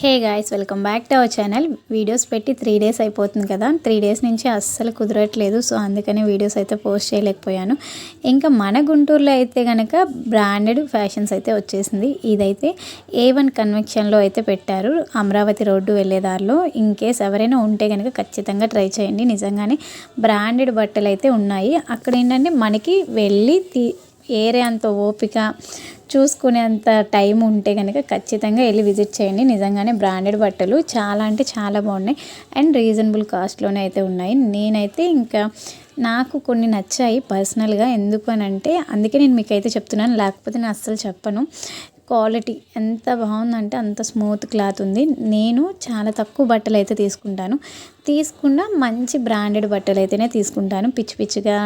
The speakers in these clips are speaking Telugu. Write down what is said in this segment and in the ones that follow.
Hey guys, welcome back to our channel. Videos పెట్టి 3 డేస్ అయిపోతుంది కదా. 3 డేస్ నుంచి అస్సలు కుదరట్లేదు. సో అందుకని వీడియోస్ అయితే పోస్ట్ చేయలేకపోయాను. ఇంకా మన గుంటూరులో అయితే కనుక బ్రాండెడ్ ఫ్యాషన్స్ అయితే వచ్చేసింది. ఇదైతే A1 కన్వెక్షన్లో అయితే పెట్టారు, అమరావతి రోడ్డు వెళ్ళే దారిలో. ఇన్ కేస్ ఎవరైనా ఉంటే కనుక ఖచ్చితంగా ట్రై చేయండి. నిజంగానే బ్రాండెడ్ బట్టలు అయితే ఉన్నాయి. అక్కడ ఏంటంటే మనకి వెళ్ళి ఏరేంత ఓపిక చూసుకునేంత టైం ఉంటే కనుక ఖచ్చితంగా వెళ్ళి విజిట్ చేయండి. నిజంగానే బ్రాండెడ్ బట్టలు చాలా అంటే చాలా బాగున్నాయి అండ్ రీజనబుల్ కాస్ట్లోనే అయితే ఉన్నాయి. నేనైతే ఇంకా నాకు కొన్ని నచ్చాయి పర్సనల్గా. ఎందుకు అని అంటే అందుకే నేను మీకైతే చెప్తున్నాను, లేకపోతే నేను అస్సలు చెప్పను. క్వాలిటీ ఎంత బాగుందంటే అంత స్మూత్ క్లాత్ ఉంది. నేను చాలా తక్కువ బట్టలు అయితే తీసుకున్న మంచి బ్రాండెడ్ బట్టలు అయితేనే తీసుకుంటాను. పిచ్చి పిచ్చిగా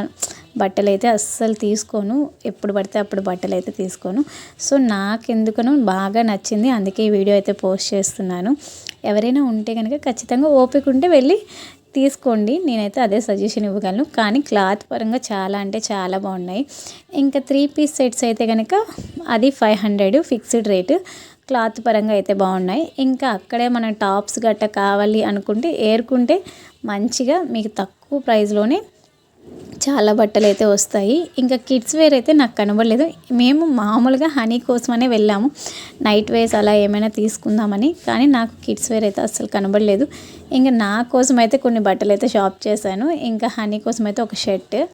బట్టలు అయితే అస్సలు తీసుకోను. ఎప్పుడు పడితే అప్పుడు బట్టలు అయితే తీసుకోను. సో నాకెందుకనో బాగా నచ్చింది, అందుకే ఈ వీడియో అయితే పోస్ట్ చేస్తున్నాను. ఎవరైనా ఉంటే కనుక ఖచ్చితంగా ఓపిక ఉంటే వెళ్ళి తీసుకోండి. నేనైతే అదే సజెషన్ ఇవ్వగలను. కానీ క్లాత్ పరంగా చాలా అంటే చాలా బాగున్నాయి. ఇంకా 3 పీస్ సెట్స్ అయితే కనుక అది 500 ఫిక్స్డ్ రేటు. క్లాత్ పరంగా అయితే బాగున్నాయి. ఇంకా అక్కడే మన టాప్స్ గట్ట కావాలి అనుకుంటే ఏరుకుంటే మంచిగా మీకు తక్కువ ప్రైస్లోనే చాలా బట్టలు అయితే వస్తాయి. ఇంకా కిడ్స్ వేర్ అయితే నాకు కనబడలేదు. మేము మామూలుగా హనీ కోసమనే వెళ్ళాము, నైట్ వేర్స్ అలా ఏమైనా తీసుకుందామని. కానీ నాకు కిడ్స్ వేర్ అయితే అస్సలు కనబడలేదు. ఇంకా నా కోసం అయితే కొన్ని బట్టలు అయితే షాప్ చేశాను. ఇంకా హనీ కోసం అయితే ఒక షర్ట్.